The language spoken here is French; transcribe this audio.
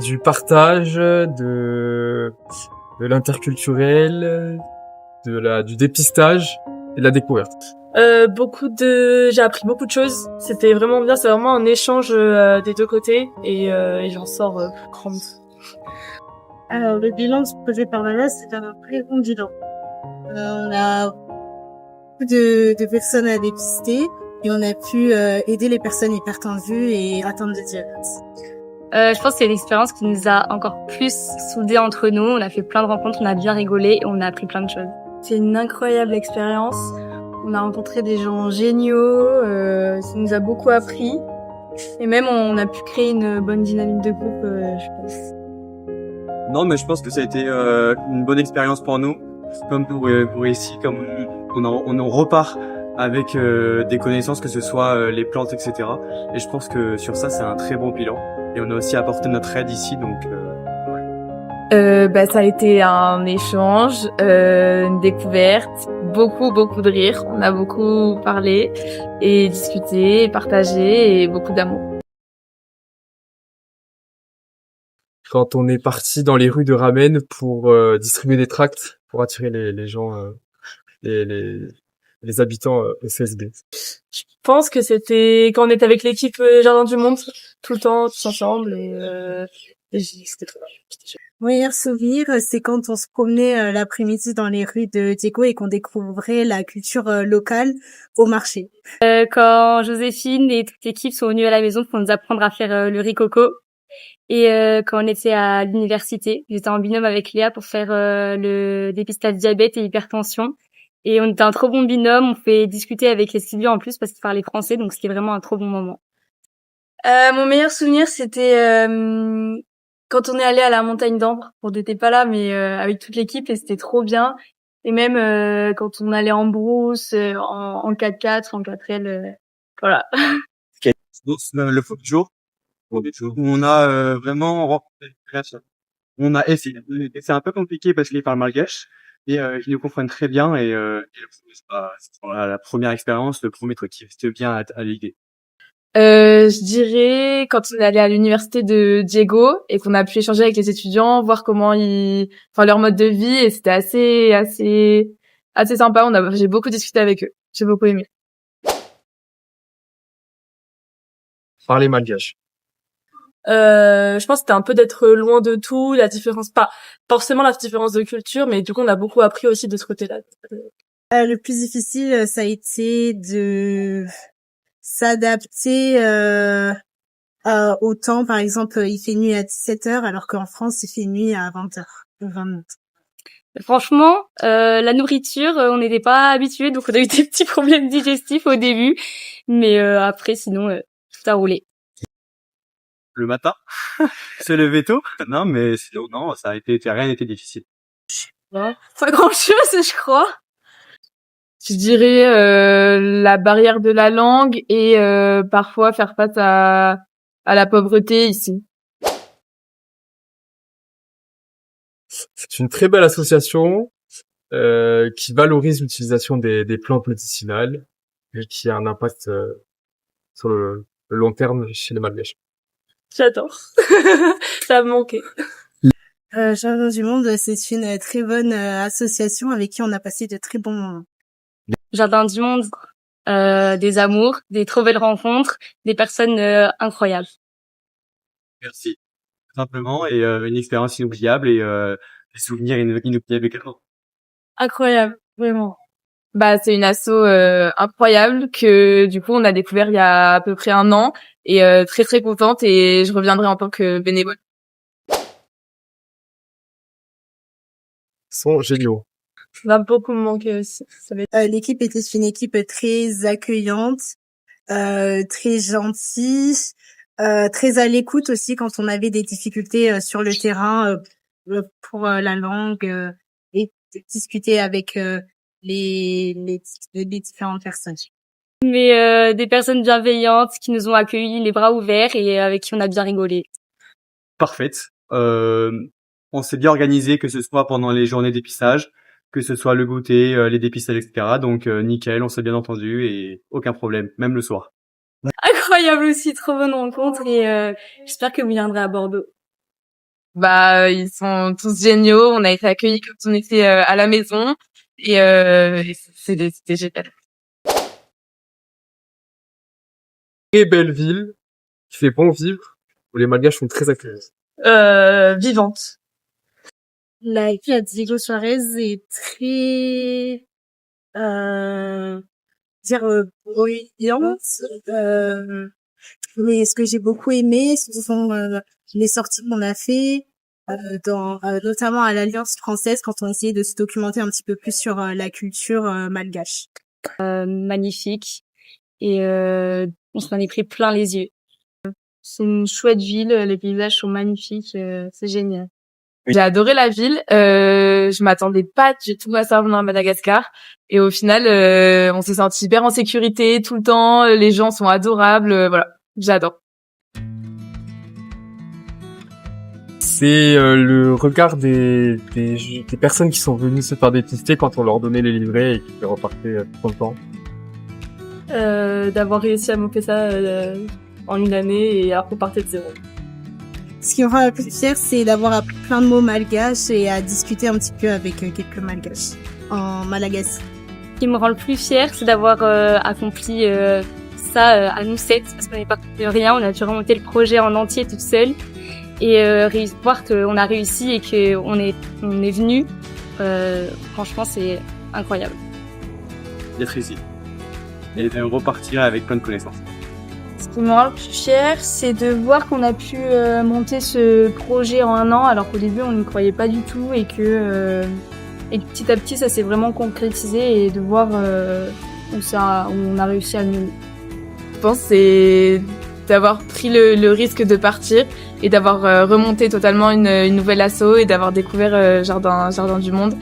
du partage, de l'interculturel, du dépistage et de la découverte. J'ai appris beaucoup de choses. C'était vraiment bien. C'est vraiment un échange des deux côtés et j'en sors plus grande. Alors, le bilan posé par Vanessa, c'est un très bon bilan. On a beaucoup de personnes à dépister et on a pu aider les personnes hypertendues et atteintes de diabète. Je pense que c'est une expérience qui nous a encore plus soudés entre nous. On a fait plein de rencontres, on a bien rigolé et on a appris plein de choses. C'est une incroyable expérience. On a rencontré des gens géniaux, ça nous a beaucoup appris. Et même, on a pu créer une bonne dynamique de groupe, je pense. Non, mais je pense que ça a été une bonne expérience pour nous. Comme pour ici, comme on repart avec des connaissances, que ce soit les plantes, etc. Et je pense que sur ça, c'est un très bon bilan. Et on a aussi apporté notre aide ici, donc... Ça a été un échange, une découverte, beaucoup de rire. On a beaucoup parlé et discuté, et partagé et beaucoup d'amour. Quand on est parti dans les rues de Ramène pour distribuer des tracts pour attirer les gens, les habitants au CSB. Je pense que c'était quand on était avec l'équipe Jardin du Monde, tout le temps, tous ensemble et c'était trop bien. Mon meilleur souvenir, c'est quand on se promenait l'après-midi dans les rues de Diego et qu'on découvrait la culture locale au marché. Quand Joséphine et toute l'équipe sont venues à la maison pour nous apprendre à faire le riz coco. Et quand on était à l'université, j'étais en binôme avec Léa pour faire le dépistage diabète et hypertension. Et on était un trop bon binôme, on fait discuter avec les étudiants en plus parce qu'ils parlaient français, donc c'était vraiment un trop bon moment. Mon meilleur souvenir, c'était quand on est allé à la montagne d'Ambre. On n'était pas là, mais avec toute l'équipe, et c'était trop bien. Et même quand on allait en brousse, en 4x4, en 4L, voilà. Le faux jour, où on a vraiment rencontré on a essayé. C'est un peu compliqué parce qu'ils parlent malgache et ils nous comprennent très bien et c'est la première expérience, le premier truc qui reste bien à l'idée. Je dirais quand on est allé à l'université de Diego et qu'on a pu échanger avec les étudiants, voir leur mode de vie, et c'était assez sympa. J'ai beaucoup discuté avec eux. J'ai beaucoup aimé. Parler malgache. Je pense que c'était un peu d'être loin de tout, pas forcément la différence de culture, mais du coup on a beaucoup appris aussi de ce côté-là. Le plus difficile, ça a été de s'adapter au temps. Par exemple, il fait nuit à 17h alors qu'en France il fait nuit à 20h. Franchement, la nourriture, on n'était pas habitués, donc on a eu des petits problèmes digestifs au début, mais après sinon tout a roulé. Le matin, se lever tôt. Non, mais sinon non, rien n'était difficile. Pas grand-chose, je crois. Je dirais la barrière de la langue et parfois faire face à la pauvreté ici. C'est une très belle association qui valorise l'utilisation des plantes médicinales et qui a un impact sur le long terme chez les Malgaches. J'adore. Ça me manquait. Jardin du Monde, c'est une très bonne association avec qui on a passé de très bons moments. Jardin du Monde, des amours, des trop belles rencontres, des personnes incroyables. Merci. Simplement, et une expérience inoubliable et des souvenirs inoubliables également. Incroyable, vraiment. C'est une asso incroyable que du coup on a découvert il y a à peu près 1 an et très contente, et je reviendrai en tant que bénévole. Ils sont géniaux. Ça va beaucoup me manquer aussi. L'équipe était une équipe très accueillante, très gentille, très à l'écoute aussi quand on avait des difficultés sur le terrain pour la langue et discuter avec les différentes personnes. Mais des personnes bienveillantes qui nous ont accueillis les bras ouverts et avec qui on a bien rigolé. Parfaite. On s'est bien organisé, que ce soit pendant les journées dépistage, que ce soit le goûter, les dépistages, etc. Donc nickel, on s'est bien entendu et aucun problème, même le soir. Incroyable aussi, trop bonne rencontre, et j'espère que vous viendrez à Bordeaux. Ils sont tous géniaux. On a été accueillis comme si on était à la maison et c'était génial. Très belle ville, qui fait bon vivre, où les Malgaches sont très accueillants. Vivante. La vie à Diego Suarez est très, bruyante. Mais ce que j'ai beaucoup aimé, ce sont les sorties qu'on a fait, notamment à l'Alliance française, quand on essayait de se documenter un petit peu plus sur la culture malgache. Magnifique. Et on s'en est pris plein les yeux. C'est une chouette ville, les paysages sont magnifiques, c'est génial. J'ai adoré la ville. Je m'attendais pas du tout à ça venant à Madagascar. Et au final, on s'est senti hyper en sécurité tout le temps. Les gens sont adorables. Voilà, j'adore. C'est le regard des personnes qui sont venues se faire dépister quand on leur donnait les livrets et qui repartaient contents. D'avoir réussi à monter ça en une année et à repartir de zéro. Ce qui me rend la plus fière, c'est d'avoir appris plein de mots malgaches et à discuter un petit peu avec quelques malgaches en malagasy. Ce qui me rend le plus fière, c'est d'avoir accompli ça à nous 7, parce qu'on n'est pas de rien. On a dû remonter le projet en entier toute seule et voir qu'on a réussi et qu'on est venu. Franchement, c'est incroyable. D'être ici. Et de repartir avec plein de connaissances. Ce qui me rend le plus fière, c'est de voir qu'on a pu monter ce projet en 1 an, alors qu'au début on n'y croyait pas du tout et que petit à petit ça s'est vraiment concrétisé et de voir où on a réussi à le mener. Je pense que c'est d'avoir pris le risque de partir et d'avoir remonté totalement une nouvelle asso et d'avoir découvert Jardin du Monde